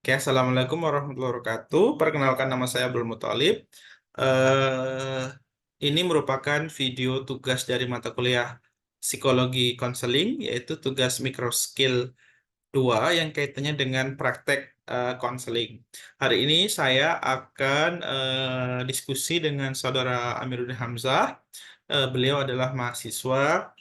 Oke, Assalamualaikum warahmatullahi wabarakatuh. Perkenalkan, nama saya Abdul Muthalib. Eh, ini merupakan video tugas dari mata kuliah Psikologi Konseling, yaitu tugas microskill 2 yang kaitannya dengan praktek konseling. Hari ini saya akan diskusi dengan Saudara Amiruddin Hamzah. Beliau adalah mahasiswa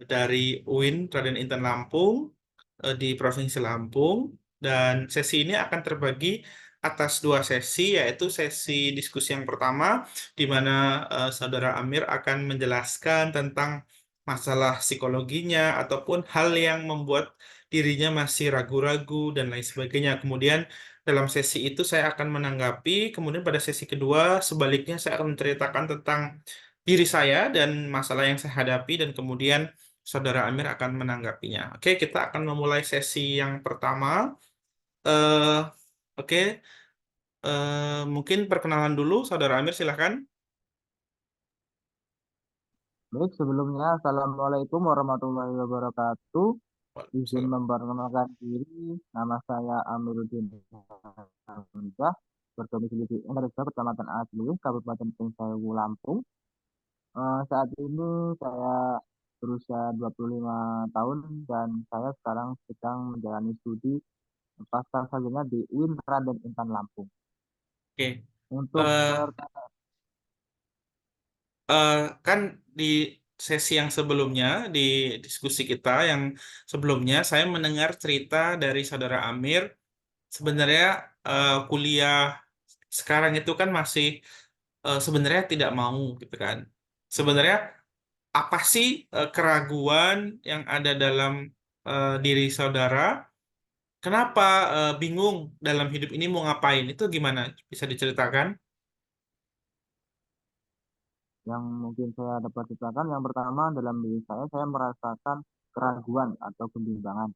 dari UIN Raden Intan Lampung di Provinsi Lampung, dan sesi ini akan terbagi atas dua sesi, yaitu sesi diskusi yang pertama di mana Saudara Amir akan menjelaskan tentang masalah psikologinya ataupun hal yang membuat dirinya masih ragu-ragu dan lain sebagainya. Kemudian dalam sesi itu saya akan menanggapi, kemudian pada sesi kedua sebaliknya saya akan menceritakan tentang diri saya dan masalah yang saya hadapi, dan kemudian Saudara Amir akan menanggapinya. Oke, kita akan memulai sesi yang pertama. Eh, oke, mungkin perkenalan dulu, Saudara Amir, silahkan. Baik, sebelumnya Assalamualaikum warahmatullahi wabarakatuh. Izin Waalaikumsalam. memperkenalkan diri, nama saya Amiruddin Hamzah, berdomisili di Desa Kecamatan Asluwih, Kabupaten Pringsewu, Lampung. Saat ini saya berusia 25 tahun dan saya sekarang sedang menjalani studi pasca sarjana di UIN Raden Intan Lampung. Oke, Untuk eh, pertanyaan eh, kan di sesi yang sebelumnya, di diskusi kita yang sebelumnya, saya mendengar cerita dari Saudara Amir. Sebenarnya kuliah sekarang itu kan masih sebenarnya tidak mau gitu kan. Sebenarnya apa sih keraguan yang ada dalam diri saudara? Kenapa bingung dalam hidup ini mau ngapain? Itu gimana? Bisa diceritakan? yang mungkin saya dapat ceritakan, yang pertama dalam diri saya merasakan keraguan atau kebimbangan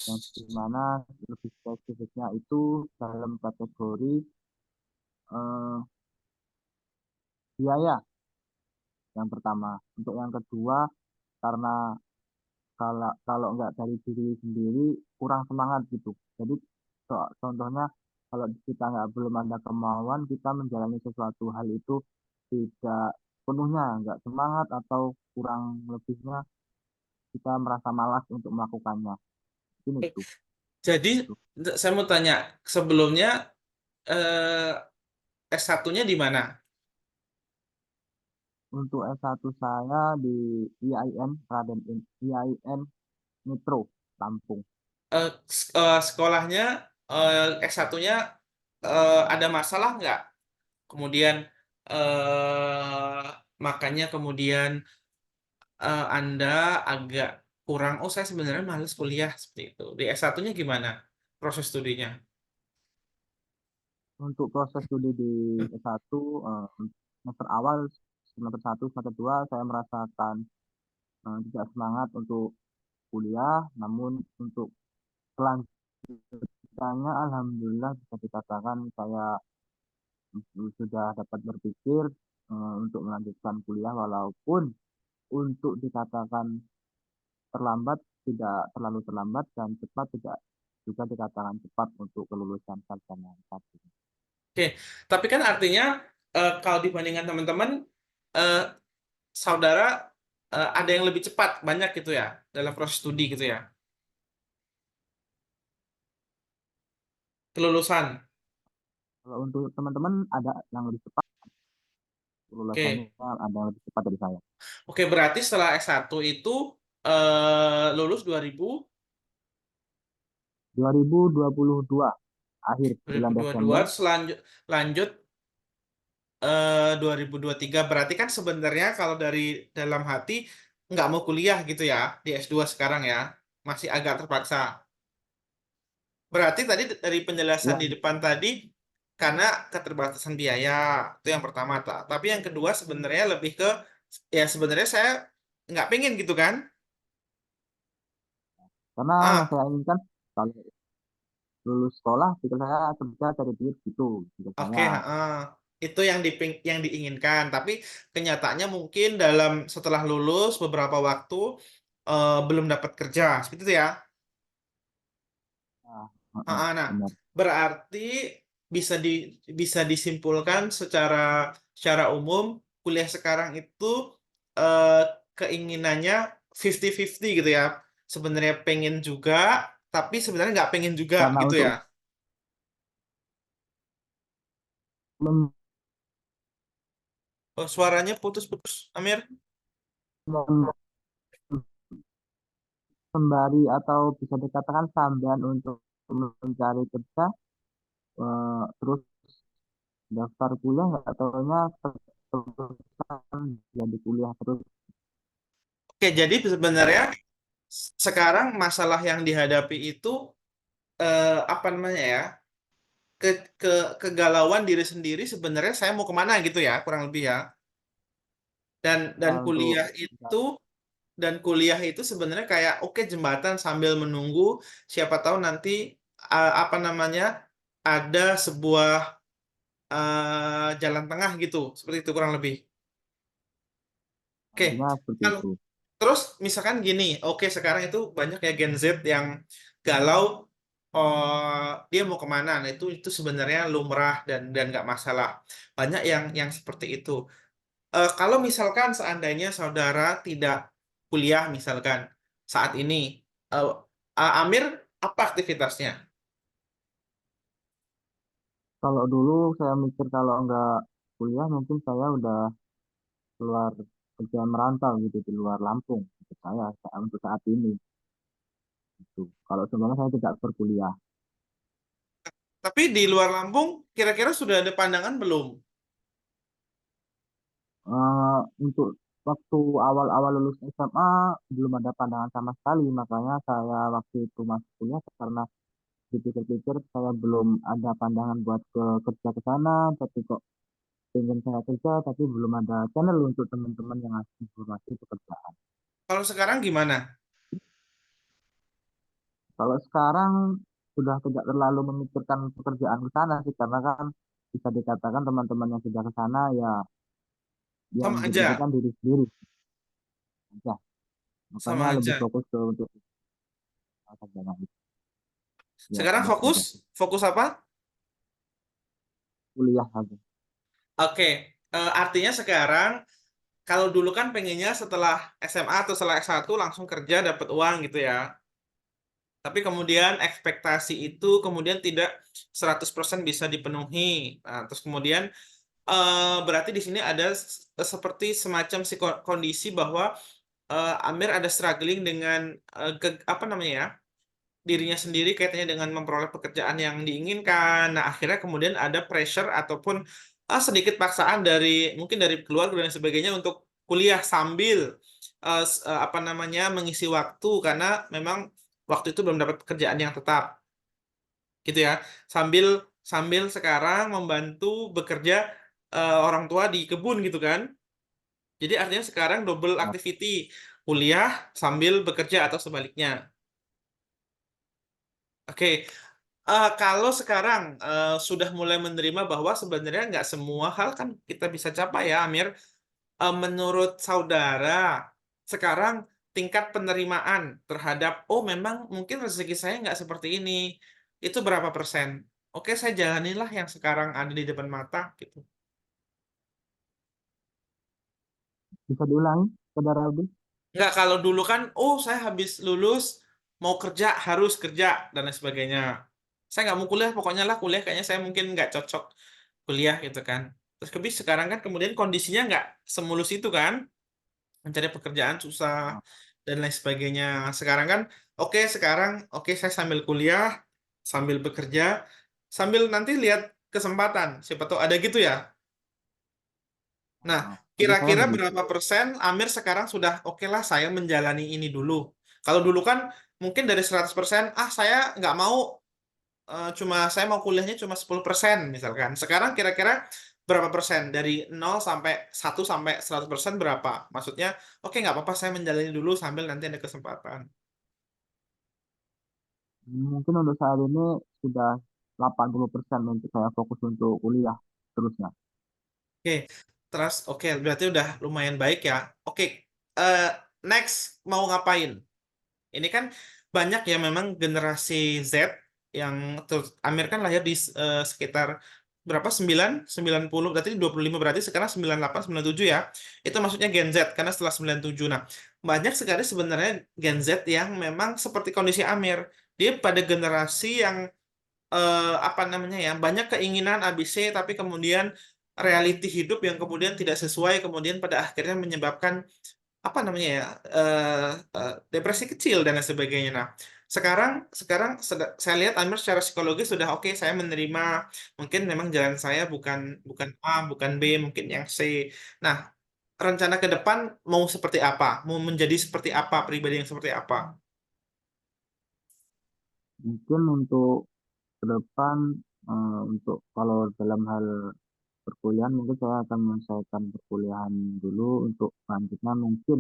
yang dimana lebih spesifiknya itu dalam kategori eh, biaya yang pertama. Untuk yang kedua, karena kalau kalau nggak dari diri sendiri kurang semangat gitu. Jadi contohnya kalau kita nggak belum ada kemauan, kita menjalani sesuatu hal itu tidak penuhnya nggak semangat atau kurang lebihnya kita merasa malas untuk melakukannya. Ini Eh, tuh. Jadi saya mau tanya, sebelumnya S1-nya di mana? Untuk S1 saya di IAIN IAIN Nitro Lampung. Sekolahnya S1-nya ada masalah nggak? Kemudian makanya kemudian Anda agak kurang, oh saya sebenarnya males kuliah seperti itu. Di S1-nya gimana proses studinya? Untuk proses studi di S1, semester awal, semester 1, semester 2, saya merasakan tidak semangat untuk kuliah, namun untuk selanjutnya, Alhamdulillah bisa dikatakan saya sudah dapat berpikir untuk melanjutkan kuliah, walaupun untuk dikatakan terlambat, tidak terlalu terlambat, dan cepat tidak juga dikatakan cepat untuk kelulusan sarjana satu. Oke, tapi kan artinya kalau dibandingkan teman-teman, eh, saudara ada yang lebih cepat, banyak gitu ya, dalam proses studi gitu ya, kelulusan. Kalau untuk teman-teman ada yang lebih cepat, lulusannya Oke, ada yang lebih cepat dari saya. oke, berarti setelah S1 itu lulus 2000, 2022 akhir bulan 2022, Desember. selanjut lanjut 2023. Berarti kan sebenarnya kalau dari dalam hati nggak mau kuliah gitu ya di S2 sekarang ya, masih agak terpaksa. Berarti tadi dari penjelasan Ya, di depan tadi karena keterbatasan biaya, itu yang pertama Tapi yang kedua sebenarnya lebih ke, ya sebenarnya saya nggak pengen gitu kan. karena yang Ah, saya inginkan kalau lulus sekolah, pikir saya kerja cari duit gitu, pikir oke, saya. itu yang yang diinginkan. Tapi kenyataannya mungkin dalam setelah lulus beberapa waktu belum dapat kerja, seperti itu ya. Nah, Nah, Benar. berarti bisa disimpulkan secara umum kuliah sekarang itu eh, keinginannya 50-50 gitu ya. Sebenarnya pengen juga, tapi sebenarnya nggak pengen juga Karena gitu ya. untuk mem- Oh, suaranya putus-putus, Amir. mem- sembari atau bisa dikatakan sambilan untuk mencari kerja, terus daftar kuliah nggak taunya terusan jadi kuliah terus. Oke, jadi sebenarnya sekarang masalah yang dihadapi itu apa namanya ya? Ke, ke kegalauan diri sendiri sebenarnya saya mau kemana gitu ya, kurang lebih ya. Dan Ya dan untuk kuliah itu sebenarnya kayak oke jembatan sambil menunggu siapa tahu nanti apa namanya ada sebuah jalan tengah gitu seperti itu kurang lebih. Oke, artinya seperti kalau itu. terus misalkan gini, oke sekarang itu banyak ya Gen Z yang galau, dia mau kemana? Nah itu sebenarnya lumrah dan nggak masalah. Banyak yang seperti itu. Kalau misalkan seandainya saudara tidak kuliah misalkan saat ini, eh, Amir apa aktivitasnya? Kalau dulu saya mikir kalau nggak kuliah mungkin saya udah keluar kerja merantau gitu di luar Lampung. Untuk untuk saat ini gitu. Kalau sebenarnya saya tidak berkuliah. Tapi di luar Lampung, kira-kira sudah ada pandangan belum? Untuk waktu awal-awal lulus SMA belum ada pandangan sama sekali, makanya saya waktu itu masuk kuliah karena dipikir-pikir saya belum ada pandangan buat kerja ke sana, tapi kok pengen saya kerja tapi belum ada channel untuk teman-teman yang ngasih informasi pekerjaan. Kalau sekarang gimana? Kalau sekarang sudah tidak terlalu memikirkan pekerjaan ke sana sih, karena kan bisa dikatakan teman-teman yang sudah ke sana ya yang Sama memikirkan aja, diri sendiri aja. Makanya sama lebih aja. fokus ke untuk sarjana itu. Ya Sekarang sudah fokus, aja fokus apa? kuliah aja. Oke, artinya sekarang kalau dulu kan pengennya setelah SMA atau setelah S1 langsung kerja dapat uang gitu ya. Tapi kemudian ekspektasi itu kemudian tidak 100% bisa dipenuhi. Nah, terus kemudian berarti di sini ada seperti semacam kondisi bahwa Amir ada struggling dengan apa namanya ya? Dirinya sendiri kaitannya dengan memperoleh pekerjaan yang diinginkan. Nah, akhirnya kemudian ada pressure ataupun sedikit paksaan dari mungkin dari keluarga dan sebagainya untuk kuliah sambil apa namanya mengisi waktu karena memang waktu itu belum dapat pekerjaan yang tetap, gitu ya. Sambil sambil sekarang membantu bekerja orang tua di kebun gitu kan. Jadi artinya sekarang double Ya, activity, kuliah sambil bekerja atau sebaliknya. Oke, kalau sekarang sudah mulai menerima bahwa sebenarnya nggak semua hal kan kita bisa capai ya, Amir. Menurut saudara, sekarang tingkat penerimaan terhadap, oh memang mungkin rezeki saya nggak seperti ini, itu berapa persen? Oke, saya jalanilah yang sekarang ada di depan mata, gitu. bisa diulangi, saudara Aldi? Nggak, kalau dulu kan, oh saya habis lulus, mau kerja, harus kerja, dan lain sebagainya. Saya nggak mau kuliah, pokoknya lah kuliah, kayaknya saya mungkin nggak cocok kuliah gitu kan. Terus sekarang kan kemudian kondisinya nggak semulus itu kan, mencari pekerjaan susah Ah, dan lain sebagainya. Sekarang kan, sekarang oke saya sambil kuliah, sambil bekerja, sambil nanti lihat kesempatan, siapa tahu ada gitu ya. Nah, Kalau saya kira-kira begitu. berapa persen Amir sekarang sudah oke lah saya menjalani ini dulu. Kalau dulu kan mungkin dari 100%, saya nggak mau, cuma saya mau kuliahnya cuma 10% misalkan. Sekarang kira-kira berapa persen? Dari 0 sampai 1 sampai 100% berapa? Maksudnya, oke nggak apa-apa saya menjalani dulu sambil nanti ada kesempatan. Mungkin untuk saat ini sudah 80% untuk saya fokus untuk kuliah terusnya. Oke, terus berarti udah lumayan baik ya. Oke, eh, next mau ngapain? Ini kan banyak ya memang generasi Z. yang Amir kan lahir di sekitar berapa 90 berarti 25 berarti sekarang 98 97 ya. Itu maksudnya Gen Z karena setelah 97. Nah, banyak sekali sebenarnya Gen Z yang memang seperti kondisi Amir. Dia pada generasi yang apa namanya ya, banyak keinginan ABC tapi kemudian reality hidup yang kemudian tidak sesuai kemudian pada akhirnya menyebabkan apa namanya ya depresi kecil dan lain sebagainya. Nah, sekarang sekarang saya lihat Amir secara psikologis sudah oke, saya menerima mungkin memang jalan saya bukan bukan A, bukan B, mungkin yang C. Nah, rencana ke depan mau seperti apa? Mau menjadi seperti apa? Pribadi yang seperti apa? Mungkin untuk ke depan, untuk kalau dalam hal perkuliahan mungkin saya akan menyelesaikan perkuliahan dulu. Untuk selanjutnya mungkin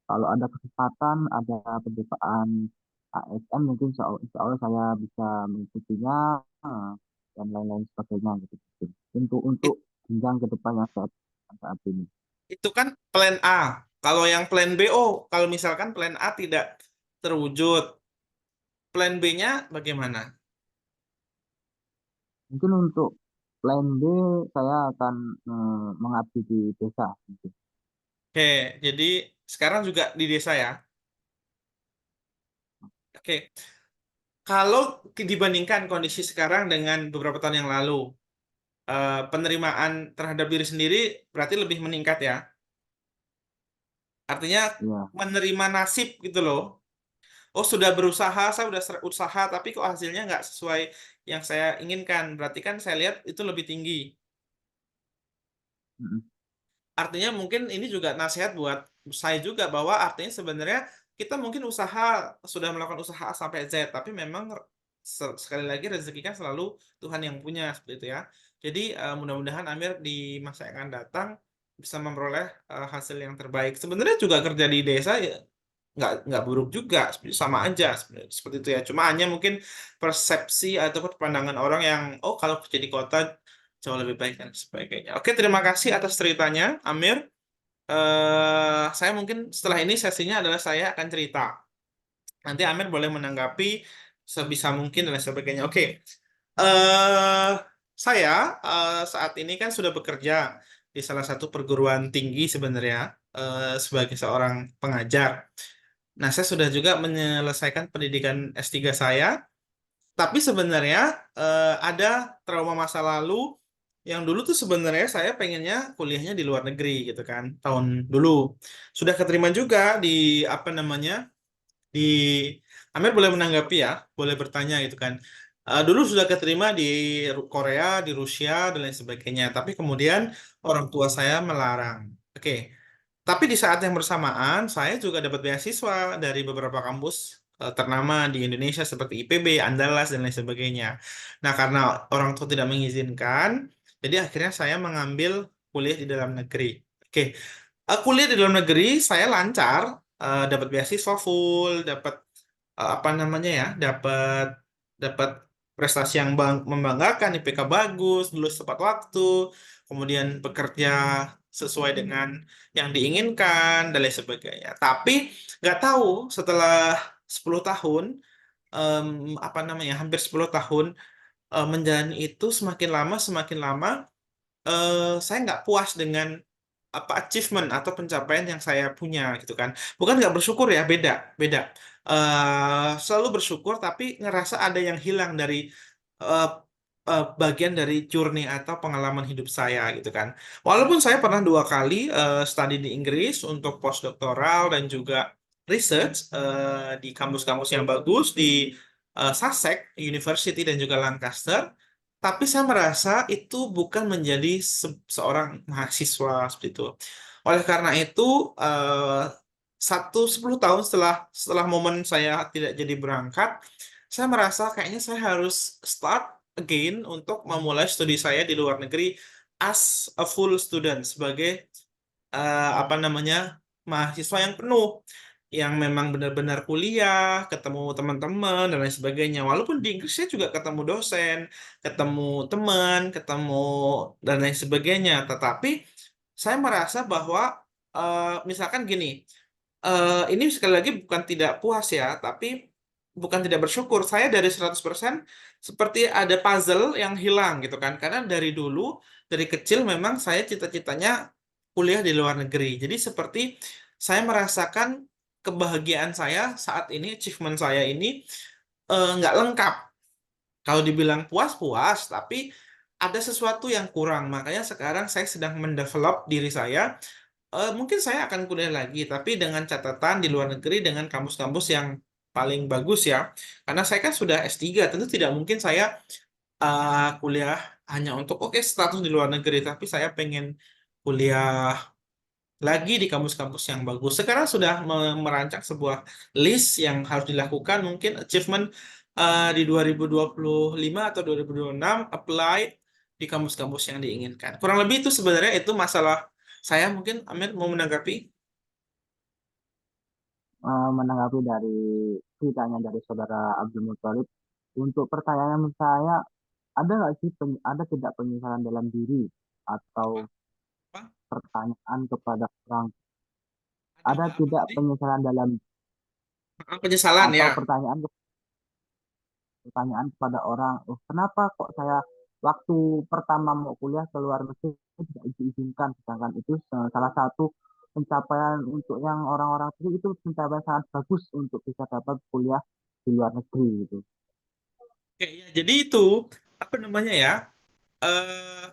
kalau ada kesempatan, ada pembukaan ASN, mungkin insya Allah saya bisa mengikutinya, eh, dan lain-lain sebagainya gitu. Untuk It- jenjang ke depan yang saat ini. Itu kan plan A. Kalau yang plan B, oh, kalau misalkan plan A tidak terwujud, plan B-nya bagaimana? Mungkin untuk plan B saya akan mengabdi di desa. Gitu. Oke, jadi sekarang juga di desa ya. Oke, kalau dibandingkan kondisi sekarang dengan beberapa tahun yang lalu, penerimaan terhadap diri sendiri berarti lebih meningkat ya. Artinya Ya, menerima nasib gitu loh. Oh, sudah berusaha, saya udah usaha, tapi kok hasilnya nggak sesuai yang saya inginkan. Berarti kan saya lihat itu lebih tinggi. mm, Artinya mungkin ini juga nasihat buat saya juga bahwa artinya sebenarnya kita mungkin usaha sudah melakukan usaha A sampai Z, tapi memang sekali lagi rezeki kan selalu Tuhan yang punya seperti itu ya. Jadi mudah-mudahan Amir di masa yang akan datang bisa memperoleh hasil yang terbaik. Sebenarnya juga kerja di desa ya nggak buruk juga, sama aja sebenarnya seperti itu ya. Cuma hanya mungkin persepsi atau pandangan orang yang oh kalau kerja di kota jauh lebih baik dan sebagainya. Oke, terima kasih atas ceritanya, Amir. Saya mungkin setelah ini sesinya adalah saya akan cerita. Nanti Amir boleh menanggapi sebisa mungkin dan lain sebagainya. Oke, eh saya saat ini kan sudah bekerja di salah satu perguruan tinggi sebenarnya sebagai seorang pengajar. Nah, saya sudah juga menyelesaikan pendidikan S3 saya, tapi sebenarnya ada trauma masa lalu yang dulu tuh sebenarnya saya pengennya kuliahnya di luar negeri gitu kan, tahun dulu. Sudah keterima juga di apa namanya? Di Amir boleh menanggapi ya, boleh bertanya gitu kan. Dulu sudah keterima di Korea, di Rusia dan lain sebagainya, tapi kemudian orang tua saya melarang. Oke, tapi di saat yang bersamaan, saya juga dapat beasiswa dari beberapa kampus ternama di Indonesia seperti IPB, Andalas, dan lain sebagainya. Nah, karena orang tua tidak mengizinkan, jadi akhirnya saya mengambil kuliah di dalam negeri. Oke, kuliah di dalam negeri saya lancar, dapat beasiswa full, dapat apa namanya ya, dapat dapat prestasi yang membanggakan, IPK bagus, lulus tepat waktu, kemudian bekerja sesuai dengan yang diinginkan dan lain sebagainya. Tapi nggak tahu setelah 10 tahun, em, apa namanya, hampir 10 tahun menjalani itu semakin lama saya nggak puas dengan apa achievement atau pencapaian yang saya punya gitu kan. Bukan nggak bersyukur ya, beda, beda. Selalu bersyukur tapi ngerasa ada yang hilang dari eh, bagian dari journey atau pengalaman hidup saya gitu kan. Walaupun saya pernah 2 kali studi di Inggris untuk postdoktoral dan juga research di kampus-kampus yang bagus di Sussex University dan juga Lancaster, tapi saya merasa itu bukan menjadi seorang mahasiswa seperti itu. Oleh karena itu, eh, 10 tahun setelah setelah momen saya tidak jadi berangkat, saya merasa kayaknya saya harus start again untuk memulai studi saya di luar negeri as a full student sebagai apa namanya mahasiswa yang penuh yang memang benar-benar kuliah, ketemu teman-teman dan lain sebagainya. Walaupun di Inggris saya juga ketemu dosen, ketemu teman, ketemu dan lain sebagainya. Tetapi saya merasa bahwa misalkan gini, ini sekali lagi bukan tidak puas ya, tapi bukan tidak bersyukur, saya dari 100% seperti ada puzzle yang hilang gitu kan. Karena dari dulu, dari kecil memang saya cita-citanya kuliah di luar negeri. Jadi seperti saya merasakan kebahagiaan saya saat ini, achievement saya ini nggak lengkap. Kalau dibilang puas, puas, tapi ada sesuatu yang kurang. Makanya sekarang saya sedang mendevelop diri saya. Mungkin saya akan kuliah lagi, tapi dengan catatan di luar negeri dengan kampus-kampus yang paling bagus ya. Karena saya kan sudah S3, tentu tidak mungkin saya kuliah hanya untuk oke status di luar negeri, tapi saya pengen kuliah lagi di kampus-kampus yang bagus. Sekarang sudah merancang sebuah list yang harus dilakukan, mungkin achievement di 2025 atau 2026 apply di kampus-kampus yang diinginkan. Kurang lebih itu sebenarnya itu masalah saya. Mungkin Amir mau menanggapi. Menanggapi dari ceritanya dari saudara Abdul Muthalib, untuk pertanyaan saya, ada nggak sih ada tidak penyesalan dalam diri atau Apa? Apa? pertanyaan kepada orang, Ada ada nggak apa tidak tadi? penyesalan dalam Penyesalan atau ya. pertanyaan kepada orang, oh kenapa kok saya waktu pertama mau kuliah ke luar negeri tidak diizinkan, sedangkan itu salah satu pencapaian untuk yang orang-orang itu pencapaian sangat bagus untuk bisa dapat kuliah di luar negeri gitu. Oke, ya, jadi itu apa namanya ya? eh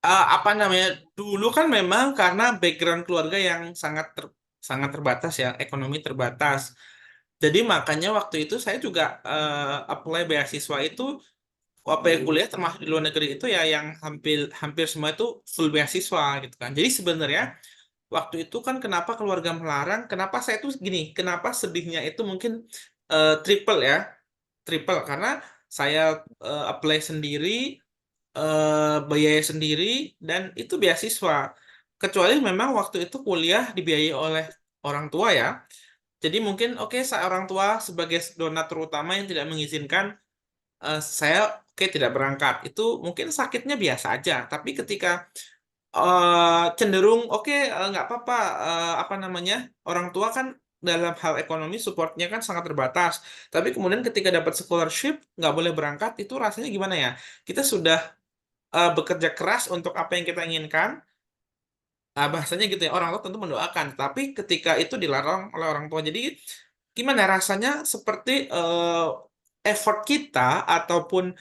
Apa namanya? Dulu kan memang karena background keluarga yang sangat terbatas ya, ekonomi terbatas. Jadi makanya waktu itu saya juga apply beasiswa itu, apa yang kuliah termasuk di luar negeri itu ya yang hampir hampir semua itu full beasiswa gitu kan. Jadi sebenarnya waktu itu kan kenapa keluarga melarang? Kenapa saya tuh gini? Kenapa sedihnya itu mungkin triple ya, triple karena saya apply sendiri, biaya sendiri, dan itu beasiswa. Kecuali memang waktu itu kuliah dibiayai oleh orang tua ya. Jadi mungkin oke seorang tua sebagai donatur utama yang tidak mengizinkan saya oke tidak berangkat. Itu mungkin sakitnya biasa aja. Tapi ketika cenderung oke nggak apa-apa, apa namanya, orang tua kan dalam hal ekonomi supportnya kan sangat terbatas. Tapi kemudian ketika dapat scholarship nggak boleh berangkat, itu rasanya gimana ya? Kita sudah bekerja keras untuk apa yang kita inginkan. Bahasanya gitu ya, orang tua tentu mendoakan, tapi ketika itu dilarang oleh orang tua, jadi gimana rasanya seperti effort kita ataupun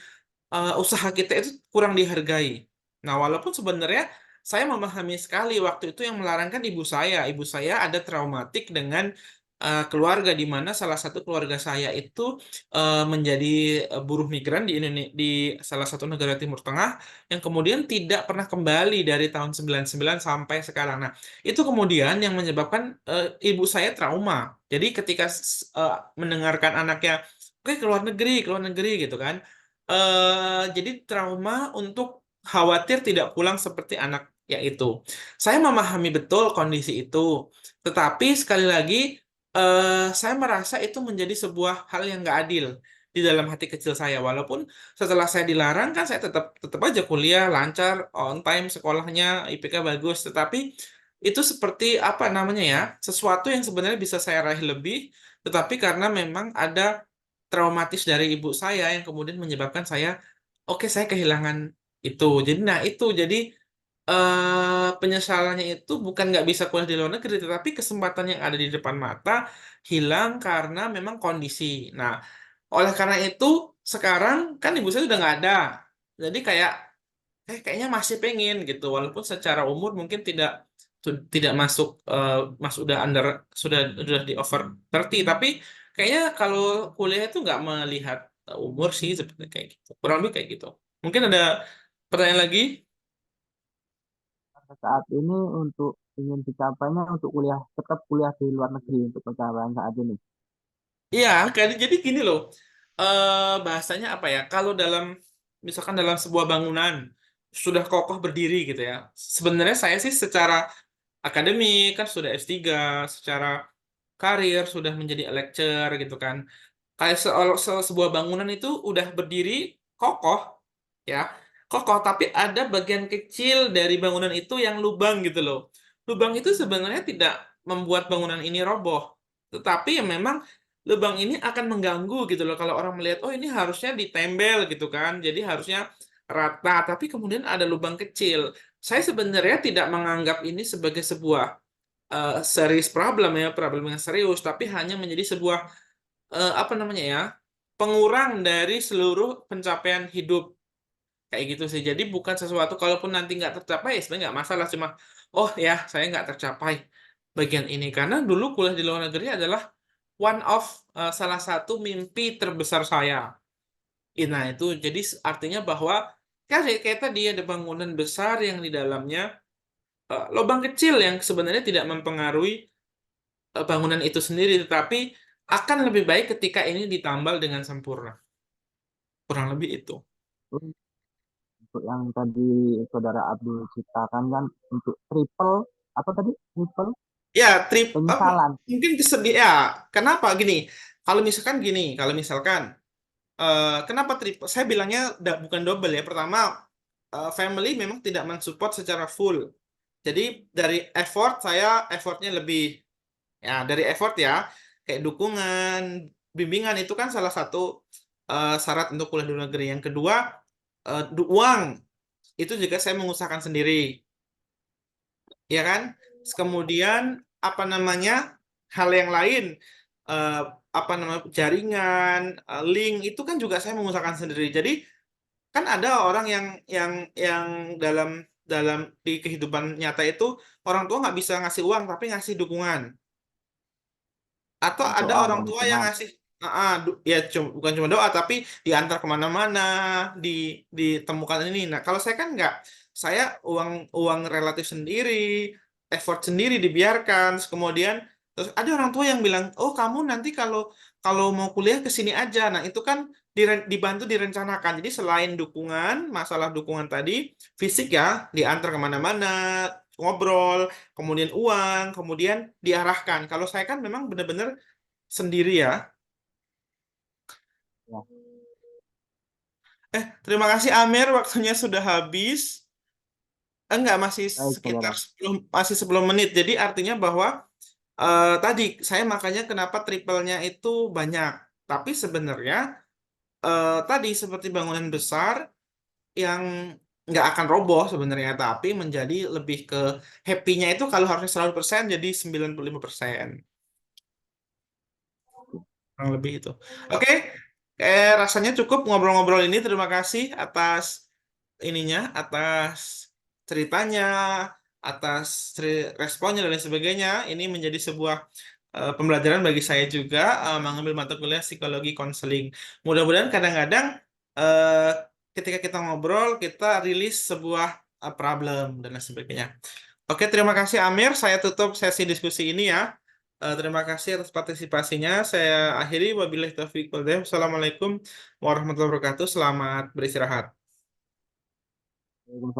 usaha kita itu kurang dihargai. Nah, walaupun sebenarnya saya memahami sekali waktu itu yang melarangkan ibu saya. Ibu saya ada traumatik dengan keluarga, di mana salah satu keluarga saya itu menjadi buruh migran di Indonesia, di salah satu negara Timur Tengah, yang kemudian tidak pernah kembali dari tahun 99 sampai sekarang. Nah, itu kemudian yang menyebabkan ibu saya trauma. Jadi ketika mendengarkan anaknya, oke ke luar negeri gitu kan, jadi trauma untuk khawatir tidak pulang seperti anak ya itu. Saya memahami betul kondisi itu, tetapi sekali lagi saya merasa itu menjadi sebuah hal yang nggak adil di dalam hati kecil saya. Walaupun setelah saya dilarang kan saya tetap tetap aja kuliah lancar, on time sekolahnya, IPK bagus, tetapi itu seperti apa namanya ya, sesuatu yang sebenarnya bisa saya raih lebih, tetapi karena memang ada traumatis dari ibu saya yang kemudian menyebabkan saya, oke saya kehilangan itu. Jadi nah itu jadi penyesalannya itu bukan nggak bisa kuliah di luar negeri, tetapi kesempatan yang ada di depan mata hilang karena memang kondisi. Nah, oleh karena itu sekarang kan ibu saya udah nggak ada. Jadi kayak kayaknya masih pengen gitu, walaupun secara umur mungkin tidak masuk, mas udah under, sudah di over 30, tapi kayaknya kalau kuliah itu nggak melihat umur sih, seperti kayak gitu, kurang lebih kayak gitu. Mungkin ada pertanyaan lagi. Saat ini untuk ingin dicapainya untuk kuliah, tetap kuliah di luar negeri untuk pencapaian saat ini. Iya, jadi gini loh, bahasanya apa ya, kalau dalam misalkan dalam sebuah bangunan sudah kokoh berdiri gitu ya, sebenarnya saya sih secara akademik kan sudah S3, secara karir sudah menjadi lecturer gitu kan. Kayak sebuah bangunan itu udah berdiri kokoh ya, kokoh, tapi ada bagian kecil dari bangunan itu yang lubang gitu loh. Lubang itu sebenarnya tidak membuat bangunan ini roboh, tetapi ya memang lubang ini akan mengganggu gitu loh kalau orang melihat, oh ini harusnya ditembel gitu kan, jadi harusnya rata, tapi kemudian ada lubang kecil. Saya sebenarnya tidak menganggap ini sebagai sebuah serious problem ya, problem yang serius, tapi hanya menjadi sebuah apa namanya ya, pengurang dari seluruh pencapaian hidup kayak gitu sih. Jadi bukan sesuatu kalaupun nanti nggak tercapai, ya sebenarnya nggak masalah, cuma oh ya saya nggak tercapai bagian ini karena dulu kuliah di luar negeri adalah one of salah satu mimpi terbesar saya. Nah itu jadi artinya bahwa kan kayak tadi ada bangunan besar yang di dalamnya lubang kecil yang sebenarnya tidak mempengaruhi bangunan itu sendiri, tetapi akan lebih baik ketika ini ditambal dengan sempurna. Kurang lebih itu. Terus untuk yang tadi saudara Abdul ceritakan kan untuk triple apa tadi triple Ya, penyesalan. mungkin kesedia. Ya, kenapa gini? Kalau misalkan kenapa triple? Saya bilangnya bukan double ya. Pertama, family memang tidak mensupport secara full. Jadi dari effortnya lebih. Ya, dari effort ya, kayak dukungan, bimbingan itu kan salah satu syarat untuk kuliah di luar negeri. Yang kedua, uang itu juga saya mengusahakan sendiri, ya kan? Kemudian apa namanya hal yang lain, eh, apa namanya jaringan, link itu kan juga saya mengusahakan sendiri. Jadi kan ada orang yang dalam dalam di kehidupan nyata itu orang tua nggak bisa ngasih uang tapi ngasih dukungan. Atau ada Doa orang dan tua yang dukungan. ngasih ya bukan cuma doa tapi diantar kemana-mana, di ditemukan ini. Nah kalau saya kan nggak, saya uang uang relatif sendiri, effort sendiri dibiarkan. Kemudian terus ada orang tua yang bilang, oh kamu nanti kalau kalau mau kuliah ke sini aja. Nah itu kan dibantu direncanakan. Jadi selain dukungan, masalah dukungan tadi fisik ya, diantar kemana-mana, ngobrol, kemudian uang, kemudian diarahkan. Kalau saya kan memang benar-benar sendiri ya. Ya, Terima kasih Amir, waktunya sudah habis. Enggak, masih baik sekitar saudara. 10 menit. Jadi artinya bahwa tadi saya makanya kenapa triple-nya itu banyak. Tapi sebenarnya tadi seperti bangunan besar yang nggak akan roboh sebenarnya, tapi menjadi lebih ke happy-nya itu kalau harusnya 100% jadi 95%. Kurang lebih itu. Oke, rasanya cukup ngobrol-ngobrol ini. Terima kasih atas ininya, atas ceritanya, atas responnya dan lain sebagainya. Ini menjadi sebuah pembelajaran bagi saya juga mengambil mata kuliah psikologi konseling. Mudah-mudahan kadang-kadang eh, ketika kita ngobrol, kita rilis sebuah problem dan lain sebagainya. Oke, terima kasih Amir. Saya tutup sesi diskusi ini ya. Terima kasih atas partisipasinya. Saya akhiri. Wabillahi taufiq wal hidayah. Wassalamualaikum warahmatullahi wabarakatuh. Selamat beristirahat. Waalaikumsalam.